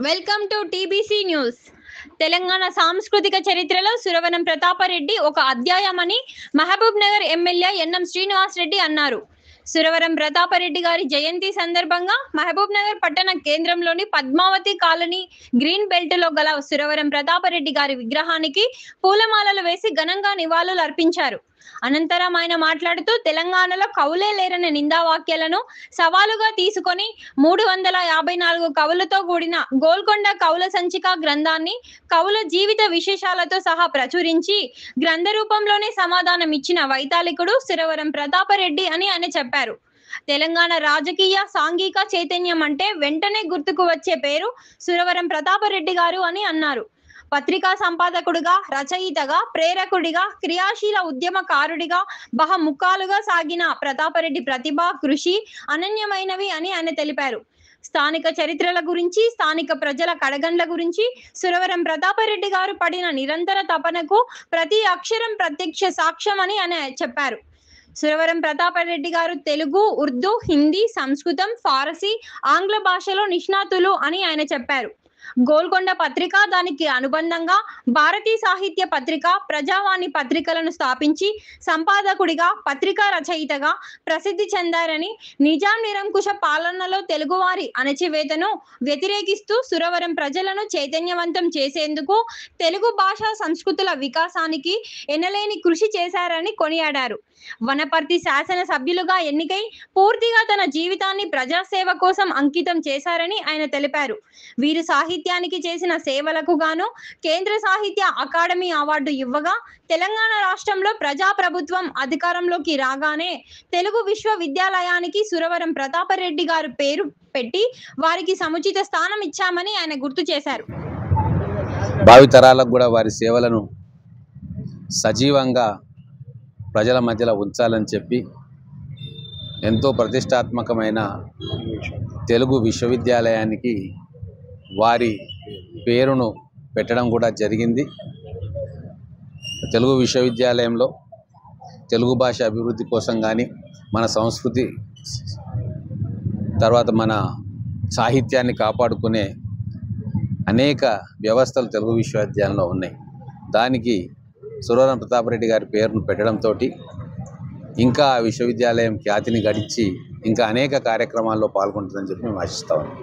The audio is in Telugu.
Welcome to TBC news. Telangana సాంస్కృతిక చరిత్రలో సురవరం ప్రతాపరెడ్డి ఒక అధ్యాయమని మహబూబ్ నగర్ ఎమ్మెల్యే ఎన్ఎం శ్రీనివాస్ రెడ్డి అన్నారు. సురవరం ప్రతాపరెడ్డి గారి జయంతి సందర్భంగా మహబూబ్ నగర్ పట్టణ కేంద్రంలోని పద్మావతి కాలనీ గ్రీన్ బెల్ట్ లో గల సురవరం ప్రతాపరెడ్డి గారి విగ్రహానికి పూలమాలలు వేసి ఘనంగా నివాళులు అర్పించారు. అనంతరం ఆయన మాట్లాడుతూ తెలంగాణలో కవులే లేరనే నిందావాక్యాలను సవాలుగా తీసుకొని 354 కవులతో కూడిన గోల్కొండ కవుల సంచిక గ్రంథాన్ని కవుల జీవిత విశేషాలతో సహా ప్రచురించి గ్రంథ రూపంలోనే సమాధానం ఇచ్చిన వైతాళికుడు సురవరం ప్రతాపరెడ్డి అని ఆయన చెప్పారు. తెలంగాణ రాజకీయ సాంఘిక చైతన్యం అంటే వెంటనే గుర్తుకు వచ్చే పేరు సురవరం ప్రతాపరెడ్డి గారు అని అన్నారు. పత్రికా సంపాదకుడిగా, రచయితగా, ప్రేరకుడిగా, క్రియాశీల ఉద్యమకారుడిగా బహముఖాలుగా సాగిన ప్రతాపరెడ్డి ప్రతిభ, కృషి అనన్యమైనవి అని ఆయన తెలిపారు. స్థానిక చరిత్రల గురించి, స్థానిక ప్రజల కడగండ్ల గురించి సురవరం ప్రతాపరెడ్డి గారు పడిన నిరంతర తపనకు ప్రతి అక్షరం ప్రత్యక్ష సాక్ష్యం అని ఆయన చెప్పారు. సురవరం ప్రతాపరెడ్డి గారు తెలుగు, ఉర్దూ, హిందీ, సంస్కృతం, ఫారసీ, ఆంగ్ల భాషలో నిష్ణాతులు అని ఆయన చెప్పారు. గోల్కొండ పత్రిక, దానికి అనుబంధంగా భారతీ సాహిత్య పత్రిక, ప్రజావాణి పత్రికలను స్థాపించి సంపాదకుడిగా, పత్రికా రచయితగా ప్రసిద్ధి చెందారని, నిజాం నిరంకుశ పాలనలో తెలుగువారి అణచివేతను వ్యతిరేకిస్తూ సురవరం ప్రజలను చైతన్యవంతం చేసేందుకు తెలుగు భాషా సంస్కృతుల వికాసానికి ఎనలేని కృషి చేశారని కొనియాడారు. వనపర్తి శాసన సభ్యులుగా ఎన్నికై పూర్తిగా తన జీవితాన్ని ప్రజాసేవ కోసం అంకితం చేశారని ఆయన తెలిపారు. వీరు సాహిత్యానికి చేసిన సేవలకు గాను కేంద్ర సాహిత్య అకాడమీ అవార్డు ఇవ్వగా, తెలంగాణ రాష్ట్రంలో ప్రజాప్రభుత్వం అధికారంలోకి రాగానే తెలుగు విశ్వవిద్యాలయానికి సురవరం ప్రతాపరెడ్డి గారు పేరు పెట్టి వారికి సముచిత స్థానం ఇచ్చామని ఆయన గుర్తు చేశారు. భావితరాలకు కూడా వారి సేవలను సజీవంగా ప్రజల మధ్యలో ఉంచాలని చెప్పి ఎంతో ప్రతిష్టాత్మకమైన తెలుగు విశ్వవిద్యాలయానికి వారి పేరును పెట్టడం కూడా జరిగింది. తెలుగు విశ్వవిద్యాలయంలో తెలుగు భాష అభివృద్ధి కోసం కానీ, మన సంస్కృతి తర్వాత మన సాహిత్యాన్ని కాపాడుకునే అనేక వ్యవస్థలు తెలుగు విశ్వవిద్యాలయంలో ఉన్నాయి. దానికి సురవరం ప్రతాపరెడ్డి గారి పేరును పెట్టడంతో ఇంకా విశ్వవిద్యాలయం ఖ్యాతిని గడించి ఇంకా అనేక కార్యక్రమాల్లో పాల్గొంటుందని చెప్పి మేము ఆశిస్తా ఉన్నాం.